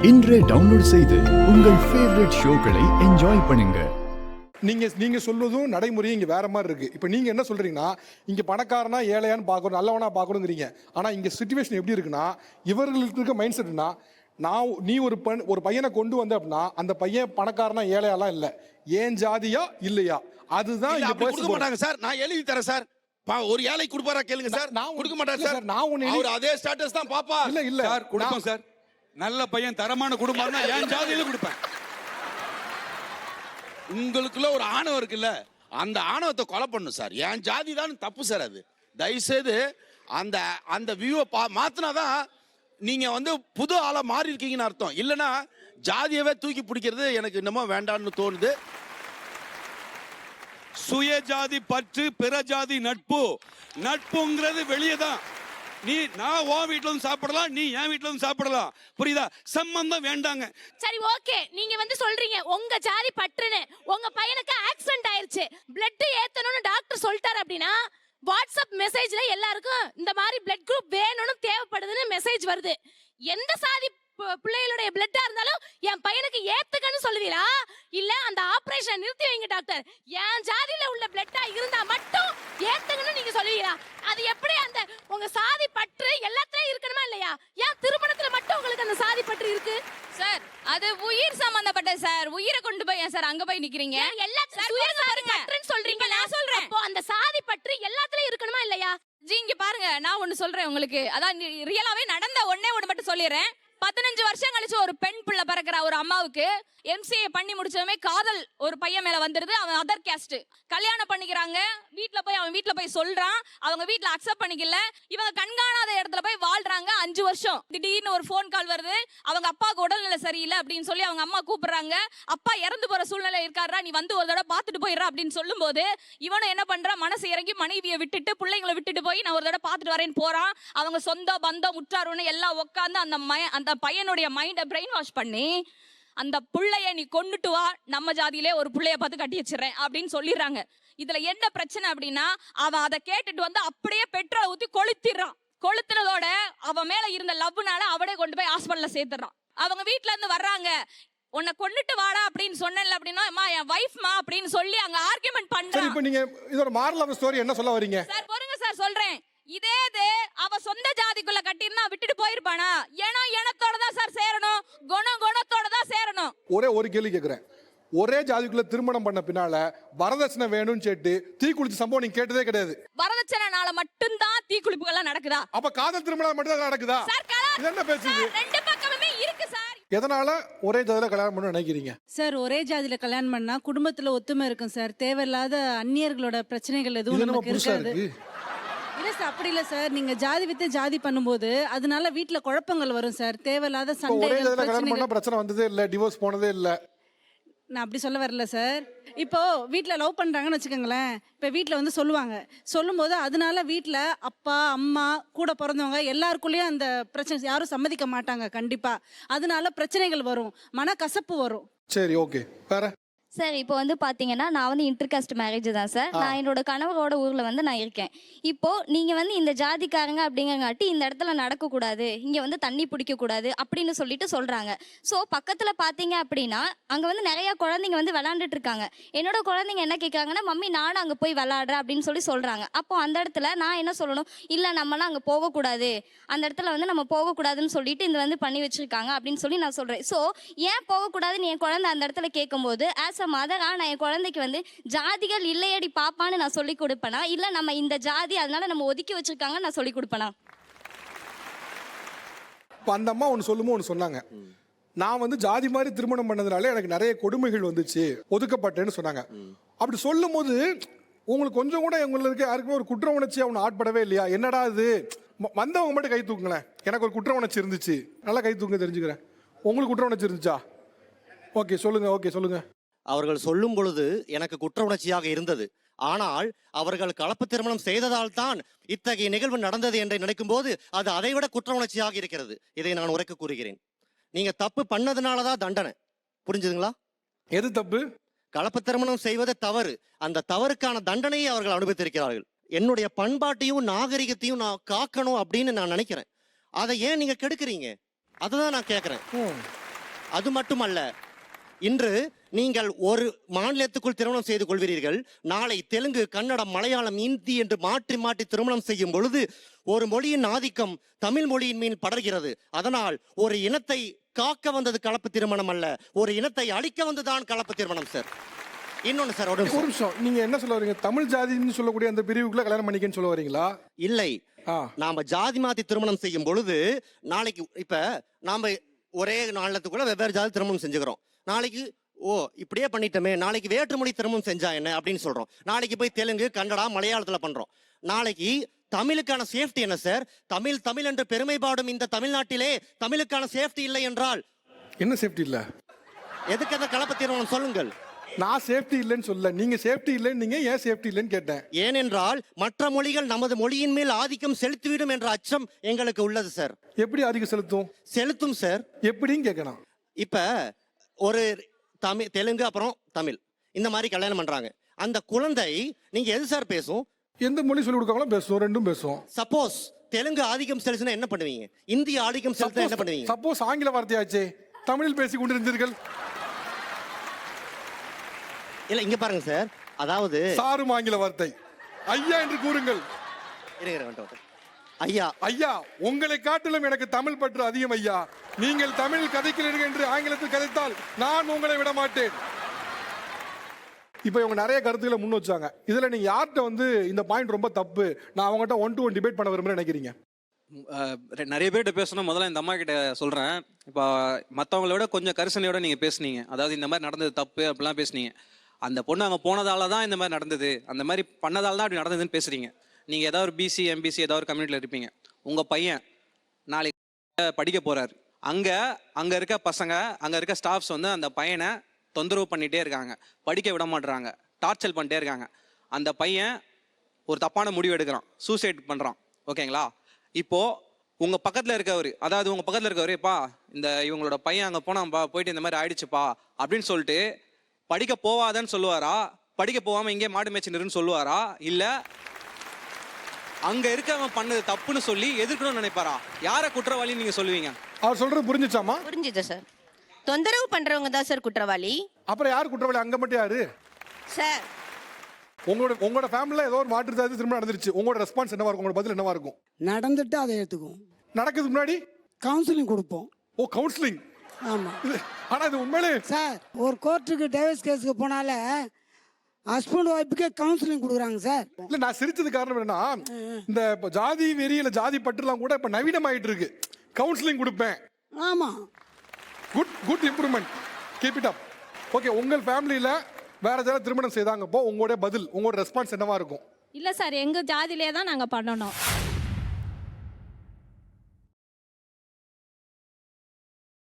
இன்றே டவுன்லோட் செய்து உங்கள் ஃபேவரட் ஷோக்களை என்ஜாய் பண்ணுங்க. நீங்க சொல்வதும் நடைமுறையும் இங்க வேற மாதிரி இருக்கு. இப்போ நீங்க என்ன சொல்றீங்கன்னா இங்க பணக்காரனா ஏழையான்னு பார்க்கணும், நல்லவனா பார்க்கணுங்கிறீங்க. ஆனா இங்க சிச்சுவேஷன் எப்படி இருக்குன்னா, இவர்களுக்கு இருக்க மைண்ட் செட்னா, நீ ஒரு பையனை கொண்டு வந்த அப்படின்னா அந்த பையன் பணக்காரனா ஏழையாலாம் இல்ல, ஏன் ஜாதியா இல்லையா, அதுதான் இங்க கொடுக்க மாட்டாங்க சார். நான் எழுதி தரேன் சார். ஒரு ஏழை கொடுப்பாரா கேளுங்க சார். நான் கொடுக்க மாட்டேன் சார். அவர் அதே ஸ்டேட்டஸ் தான் பாப்பா. இல்ல சார் கொடுப்போம் சார். நல்ல பையன் தரமான குடும்பம்னா ஏன் ஜாதியில கொடுப்பேன். உங்களுக்குள்ள ஒரு ஆணவம் இருக்குல்ல, அந்த ஆணவத்தை கொலை பண்ணும் சார். என் ஜாதி தான் தப்பு சார். அது தயவுசெய்து அந்த அந்த வியூவை மாத்தினாதான் நீங்க வந்து புது ஆளா மாறி இருக்கீங்கன்னு அர்த்தம். இல்லைன்னா ஜாதியவே தூக்கி பிடிக்கிறது எனக்கு என்னமோ வேண்டாம்னு தோணுது. சுய ஜாதி பற்று, பிற ஜாதி நட்பு. நட்புங்கிறது வெளியே தான். நான் உன் வீட்ல சாப்பிடலாம், நீ என் வீட்ல சாப்பிடலாம். புரியுதா? சம்பந்தம் வேண்டாங்க. சரி ஓகே, நீங்க வந்து சொல்றீங்க உங்க ஜாதி பற்றுன்னு. உங்க பையனுக்கு ஆக்சிடென்ட் ஆயிருச்சு, பிளட் ஏத்தணும்னு டாக்டர் சொல்லிட்டாரு அப்படின்னா வாட்ஸ்அப் மெசேஜ்ல எல்லாருக்கும் இந்த மாதிரி பிளட் குரூப் வேணும்னு தேவைப்படுதுன்னு மெசேஜ் வருது. எந்த சாதி பிள்ளைகளுடைய பிளட்டா இருந்தாலும் என் பையனுக்கு ஏத்துக்கன்னு சொல்லுவீங்களா? இல்ல அந்த ஆபரேஷன் நிறுத்தி வைங்க டாக்டர், என் ஜாதியில உள்ள பிளட்டா இருந்தா மட்டும் ஏத்துக்கன்னு நீங்க சொல்லுவீங்களா? அது எப்படி அந்த உங்க சாதி பற்று எல்லாத்துலயும் இருக்கணுமா இல்லையா? ஏன் திருமணத்துல மட்டும் உங்களுக்கு அந்த சாதி பற்று இருக்கு? சார் அது உயிர் சம்பந்தப்பட்ட சார். உயிரை கொண்டு போய் சார் அங்க போய் நிக்கிறீங்க. உயிர் சாதி பற்றுன்னு சொல்றீங்க. நான் சொல்றேன் அப்போ அந்த சாதி பற்று எல்லாத்துலயும் இருக்கணுமா இல்லையா? ஜி இங்க பாருங்க, நான் ஒண்ணு சொல்றேன் உங்களுக்கு. அதான் ரியலாவே நடந்த ஒண்ணு மட்டும் சொல்லிடுறேன். 15 வருஷம் கழிச்சு ஒரு பெண் பிள்ளை பிறக்கிற ஒரு அம்மாவுக்கு MCA பண்ணி முடிச்சதுமே காதல் ஒரு பையன் மேல வந்துருது. அவன் அதர் கேஸ்ட். கல்யாணம் பண்ணிக்கிறாங்க. அவன் வீட்டுல போய் சொல்றான். அவங்க வீட்டுல அக்செப்ட் பண்ணிக்கல. இவங்க கண்காணாத இடத்துல போய் வாழ்றாங்க 5 வருஷம். திடீர்னு ஒரு போன் கால் வருது, அவங்க அப்பாவுக்கு உடல்நிலை சரியில்லை அப்படின்னு சொல்லி அவங்க அம்மா கூப்பிடுறாங்க. அப்பா இறந்து போற சூழ்நிலை இருக்காரா, நீ வந்து ஒரு தடவை பார்த்துட்டு போயிடுறா அப்படின்னு சொல்லும் போது இவனும் என்ன பண்றான், மனசு இறங்கி மனைவியை விட்டுட்டு பிள்ளைங்களை விட்டுட்டு போய் நான் ஒரு தடவை பார்த்துட்டு வரேன்னு போறான். அவங்க சொந்த பந்தம் உற்றாருன்னு எல்லாம் உட்காந்து அந்த பையனுடைய மைண்டை பிரெயின் வாஷ் பண்ணி அந்த புள்ளைய நீ கொண்டுட்டு வா, நம்ம ஜாதியிலே ஒரு புள்ளைய பார்த்து கட்டி வச்சிடறேன் அப்படின்னு சொல்லிடுறாங்க. இதுல என்ன பிரச்சனை அப்படின்னா, அவன் அதை கேட்டுட்டு வந்து அப்படியே பெட்ரோல் ஊத்தி கொளுத்திடுறான். கொளுத்துனதோட அவன் மேல இருந்த லவ்னால அவனே கொண்டு போய் ஹாஸ்பிட்டல்ல சேர்த்துறான். அவங்க வீட்டுல இருந்து வர்றாங்க, உன்னை கொண்டுட்டு வாடா அப்படின்னு சொன்னேன்ல அப்படின்னா, அம்மா என் வைஃப்மா அப்படின்னு சொல்லி அங்க ஆர்கியூமெண்ட் பண்றான். இப்போ நீங்க இதோட மாரல் ஆஃப் ஸ்டோரி என்ன சொல்ல வரீங்க சார்? பொறுங்க சார் சொல்றேன். இதே அவ சொந்த ஜாதிக்குள்ள கட்டியிருந்தா விட்டுட்டு போயிருப்பானா? இனத்தோட தான் சார் சேரணும், குணத்தோட தான் சேரணும். ஒரே ஒரு கேள்வி கேக்குறேன். ஒரே ஜாதிக்குள்ள திருமணம் பண்ண பின்னால வரதட்சணை வேணும்னு கேட்டு தீக்குளிச்ச சம்பவம் நீங்க கேட்டதே கிடையாது. வரதட்சணைனால மட்டும்தான் தீக்குளிப்புகள் எல்லாம் நடக்குதா? அப்ப காதல் திருமணம் மட்டும் தான் நடக்குதா? சார் என்ன பேசுது? ரெண்டு பக்கமுமே இருக்கு சார். எதனால ஒரே ஜாதியில கல்யாணம் பண்ண நினைக்கிறீங்க சார்? ஒரே ஜாதியில கல்யாணம் பண்ணா குடும்பத்துல ஒத்துமை இருக்கும் சார். தேவையில்லாத அந்நியர்களோட பிரச்சனைகள் எதுவும் நமக்கு இருக்காது. இல்ல சார், அப்படி இல்ல சார். நீங்க ஜாதி வித்து ஜாதி பண்ணும்போது அதனால வீட்டுல குழப்பங்கள் வரும் சார். தேவையில்லாத சண்டைகள், பிரச்சனை வந்ததே இல்ல, டிவோர்ஸ் போனதே இல்ல. நான் அப்படி சொல்ல வரல சார். இப்போ வீட்டுல லவ் பண்றாங்கன்னு வச்சுக்கோங்களேன். இப்போ வீட்டுல வந்து சொல்லும்போது அதனால வீட்டுல அப்பா அம்மா கூட பிறந்தவங்க எல்லாருக்குள்ளேயும் அந்த பிரச்சனை யாரும் சம்மதிக்க மாட்டாங்க கண்டிப்பா. அதனால பிரச்சனைகள் வரும், மனக்கசப்பு வரும். சரி ஓகே, வேற சார் இப்போ வந்து பார்த்தீங்கன்னா நான் வந்து இன்டர்காஸ்ட் மேரேஜ் தான் சார். நான் என்னோட கணவரோட ஊரில் வந்து நான் இருக்கேன். இப்போது நீங்கள் வந்து இந்த ஜாதிக்காரங்க அப்படிங்கிறங்காட்டி இந்த இடத்துல நடக்கக்கூடாது, இங்கே வந்து தண்ணி பிடிக்கக்கூடாது அப்படின்னு சொல்லிட்டு சொல்கிறாங்க. ஸோ பக்கத்தில் பார்த்தீங்க அப்படின்னா அங்கே வந்து நிறையா குழந்தைங்க வந்து விளாண்டுட்டு இருக்காங்க. என்னோட குழந்தைங்க என்ன கேட்குறாங்கன்னா, மம்மி நானும் அங்கே போய் விளாடுறேன் அப்படின்னு சொல்லி சொல்கிறாங்க. அப்போ அந்த இடத்துல நான் என்ன சொல்லணும், இல்லை நம்மளாம் அங்கே போகக்கூடாது, அந்த இடத்துல வந்து நம்ம போகக்கூடாதுன்னு சொல்லிட்டு இந்த வந்து பண்ணி வச்சுருக்காங்க அப்படின்னு சொல்லி நான் சொல்கிறேன். ஸோ ஏன் போகக்கூடாதுன்னு என் குழந்தை அந்த இடத்துல கேட்கும்போது ஆஸ் மதரா நான் என் குழந்தைக்கு வந்து ஜாதிகள் இல்லையடி பாப்பான்னு நான் சொல்லி கொடுப்பேனா, இல்ல நம்ம இந்த ஜாதி அதனால நம்ம ஒதுக்கி வச்சிருக்காங்க நான் சொல்லி கொடுப்பேனா? அந்த அம்மா ஒன்று சொல்லுமோ ஒன்று சொன்னாங்க, நான் வந்து ஜாதி மாதிரி திருமணம் பண்ணதுனால எனக்கு நிறைய கொடுமைகள் வந்துச்சு, ஒதுக்கப்பட்டேன்னு சொன்னாங்க. அப்படி சொல்லும் போது உங்களுக்கு கொஞ்சம் கூட உங்களுக்கு யாருக்குமே ஒரு குற்ற உணர்ச்சி அவங்க ஆட்படவே இல்லையா? என்னடா இது, வந்தவங்க மட்டும் கை தூக்குங்களேன், எனக்கு ஒரு குற்ற உணர்ச்சி இருந்துச்சு, நல்லா கை தூங்க தெரிஞ்சுக்கிறேன். உங்களுக்கு குற்ற உணர்ச்சி இருந்துச்சா? ஓகே சொல்லுங்க. அவர்கள் சொல்லும் பொழுது எனக்கு குற்ற உணர்ச்சியாக இருந்தது. ஆனால் அவர்கள் கலப்பு திருமணம் செய்ததால் தான் இத்தகைய நிகழ்வு நடந்தது என்று நினைக்கும் போது அது அதைவிட குற்ற உணர்ச்சியாக இருக்கிறது. இதை நான் உரைக்க கூறுகிறேன். நீங்க தப்பு பண்ணதுனாலதான் தண்டனை. புரிஞ்சுதுங்களா? எது தப்பு? கலப்பு திருமணம் செய்வது தவறு. அந்த தவறுக்கான தண்டனையை அவர்கள் அனுபவித்திருக்கிறார்கள். என்னுடைய பண்பாட்டையும் நாகரிகத்தையும் நான் காக்கணும் அப்படின்னு நான் நினைக்கிறேன். அதை ஏன் நீங்க கெடுக்கிறீங்க? அதுதான் நான் கேட்கிறேன். அது மட்டுமல்ல, இன்று நீங்கள் ஒரு மாநிலத்துக்குள் திருமணம் செய்து கொள்வீர்கள், நாளை தெலுங்கு, கன்னடம், மலையாளம், இந்தி என்று மாற்றி மாற்றி திருமணம் செய்யும் பொழுது ஒரு மொழியின் ஆதிக்கம் தமிழ் மொழியின் மீது படர்கிறது. அதனால் ஒரு இனத்தை காக்க வந்தது கலப்பு திருமணம் அல்ல, ஒரு இனத்தை அழிக்க வந்ததுதான் கலப்பு திருமணம் சார். இன்னொன்னு சார், ஒரு ஒரு நிமிஷம், நீங்க என்ன சொல்ல வரீங்க? தமிழ் ஜாதின்னு சொல்லக்கூடிய அந்த பிரிவுக்குள்ள கல்யாணம் பண்ணிக்கன்னு சொல்ல வரீங்களா? இல்லை, ஆ. நாம ஜாதி மாத்தி திருமணம் செய்யும் பொழுது நாளைக்கு இப்ப நாம ஒரே நாளத்துக்குள்ள வெவ்வேறு ஜாதி திருமணம் செஞ்சுக்கிறோம். நாளைக்கு ஓ இப்படியே பண்ணிட்டோமே, நாளைக்கு வேற்றுமொழி திருமணம் செஞ்சா என்ன அப்படின்னு சொல்றோம். நாளைக்கு போய் தெலுங்கு, கன்னடா, மலையாளத்துல பண்றோம். நாளைக்கு தமிழுக்கான சேஃப்டி என்ன சார்? தமிழ் தமிழ் என்று பெருமை பாடும் இந்த தமிழ்நாட்டிலே தமிழுக்கான சேஃப்டி இல்லை என்றால் என்ன சேஃப்டி இல்ல? எதுக்கு அந்த கலப்பு திருமணம் சொல்லுங்கள். நான் சேஃப்டி இல்லைன்னு சொல்ல, நீங்க சேஃப்டி இல்லைன்னு நீங்க ஏன் சேஃப்டி இல்லைன்னு கேட்டேன். ஏனென்றால் மற்ற மொழிகள் நமது மொழியின் மேல் ஆதிக்கம் செலுத்திவிடும் என்ற அச்சம் எங்களுக்கு உள்ளது சார். எப்படி அதிகம் செலுத்தும்? செலுத்தும் சார். எப்படின்னு கேட்கணும். இப்ப ஒரு தெலுங்கு அப்புறம் தமிழ் இந்த மாதிரி கல்யாணம் பண்றாங்க. அந்த குழந்தை நீங்க எது சார் பேசும்? எந்த மொழி சொல்லி கொடுக்காங்களோ பேசும், ரெண்டும் பேசும். சப்போஸ் தெலுங்கு ஆதிக்கம் செலுத்தினா என்ன பண்ணுவீங்க? இந்திய ஆதிக்கம் செலுத்தினா என்ன பண்ணுவீங்க? சப்போஸ் ஆங்கில வார்த்தையாச்சே தமிழில் பேசி கொண்டிருந்தீர்கள். இல்ல இங்க பாருங்க சார், அதாவது சாரும் ஆங்கில வார்த்தை ஐயா என்று கூறுங்கள். ஐயா ஐயா, உங்களை காட்டிலும் எனக்கு தமிழ் பற்று அதிகம் ஐயா. நீங்கள் தமிழ் கதைக்கிறீர்கள் என்று ஆங்கிலத்தில் கதைத்தால் நான் உங்களை விட மாட்டேன். இப்போ இவங்க நிறைய கருத்துக்களை முன் வச்சாங்க. இதுல நீங்க யார்கிட்ட வந்து இந்த பாயிண்ட் ரொம்ப தப்பு, நான் அவங்ககிட்ட 1-to-1 டிபேட் பண்ண விரும்புறேன் நினைக்கிறீங்க? நிறைய பேர்கிட்ட பேசணும். முதல்ல இந்த அம்மா கிட்ட சொல்றேன், இப்போ மற்றவங்கள விட கொஞ்சம் கரிசனையோட நீங்க பேசுனீங்க. அதாவது இந்த மாதிரி நடந்தது தப்பு அப்படிலாம் பேசுனீங்க. அந்த பொண்ணு அங்கே போனதால தான் இந்த மாதிரி நடந்தது, அந்த மாதிரி பண்ணதால தான் அப்படி நடந்ததுன்னு பேசுறீங்க. நீங்கள் ஏதாவது ஒரு பிசி, எம்பிசி ஏதாவது ஒரு கம்யூனிட்டியில் இருப்பீங்க. உங்கள் பையன் நாளைக்கு படிக்க போகிறாரு. அங்கே இருக்க பசங்க, அங்கே இருக்க ஸ்டாஃப்ஸ் வந்து அந்த பையனை தொந்தரவு பண்ணிகிட்டே இருக்காங்க, படிக்க விட மாட்டுறாங்க, டார்ச்சர் பண்ணிட்டே இருக்காங்க. அந்த பையன் ஒரு தப்பான முடிவு எடுக்கிறான், சூசைட் பண்ணுறான். ஓகேங்களா? இப்போது உங்கள் பக்கத்தில் இருக்கவர், அதாவது உங்கள் பக்கத்தில் இருக்கவரேப்பா இந்த இவங்களோட பையன் அங்கே போனான்ப்பா, போயிட்டு இந்த மாதிரி ஆயிடுச்சுப்பா அப்படின்னு சொல்லிட்டு படிக்க போவாதன்னு சொல்லுவாரா? படிக்க போகாமல் இங்கே மாடு மேய்ச்சினுருன்னு சொல்லுவாரா? இல்லை அங்க இருக்கவங்க பண்ணது தப்புன்னு சொல்லி எதிர்க்கணும்னு நினைப்பாரா? யாரை குற்றவாளின்னு நீங்க சொல்லுவீங்க? அவர் சொல்றது புரிஞ்சுச்சாமா? புரிஞ்சுது சார். தொந்தரவு பண்றவங்க தான் சார் குற்றவாளி. அப்புறம் யார் குற்றவாளி? அங்க மட்டும் யாரு சார்? உங்களோட ஃபேமிலில ஏதோ ஒரு மாற்று ஜாதி திரும்ப நடந்துருச்சு, உங்களோட ரெஸ்பான்ஸ் என்னவா இருக்கும்? உங்களோட பதில் என்னவா இருக்கும்? நடந்துட்டு அதை எடுத்துக்கும். நடக்கிறதுக்கு முன்னாடி கவுன்சிலிங் கொடுப்போம். ஓ, கவுன்சிலிங். ஆமா. ஆனா இது உண்மையிலே சார், ஒரு கோர்ட்டுக்கு டைவர்ஸ் கேஸுக்கு போனாலே ஹஸ்பண்ட் ஒய்ஃபுக்கே கவுன்சிலிங் கொடுக்குறாங்க சார். இல்ல, நான் சிரிச்சது காரணம் என்னன்னா, இந்த ஜாதி வெறியில ஜாதி பற்றுலாம் கூட இப்ப நவீனம் ஆயிட்டு இருக்கு. கவுன்சிலிங் கொடுப்பேன். ஆமா. Good improvement, keep it up. Okay, உங்கள் ஃபேமிலியில வேற ஜாதி திருமணம் செய்தாங்க, உங்களோட பதில், உங்களோட ரெஸ்பான்ஸ் என்னவா இருக்கும்? இல்ல சார், எங்க ஜாதியிலே தான் நாங்க பண்ணணும்.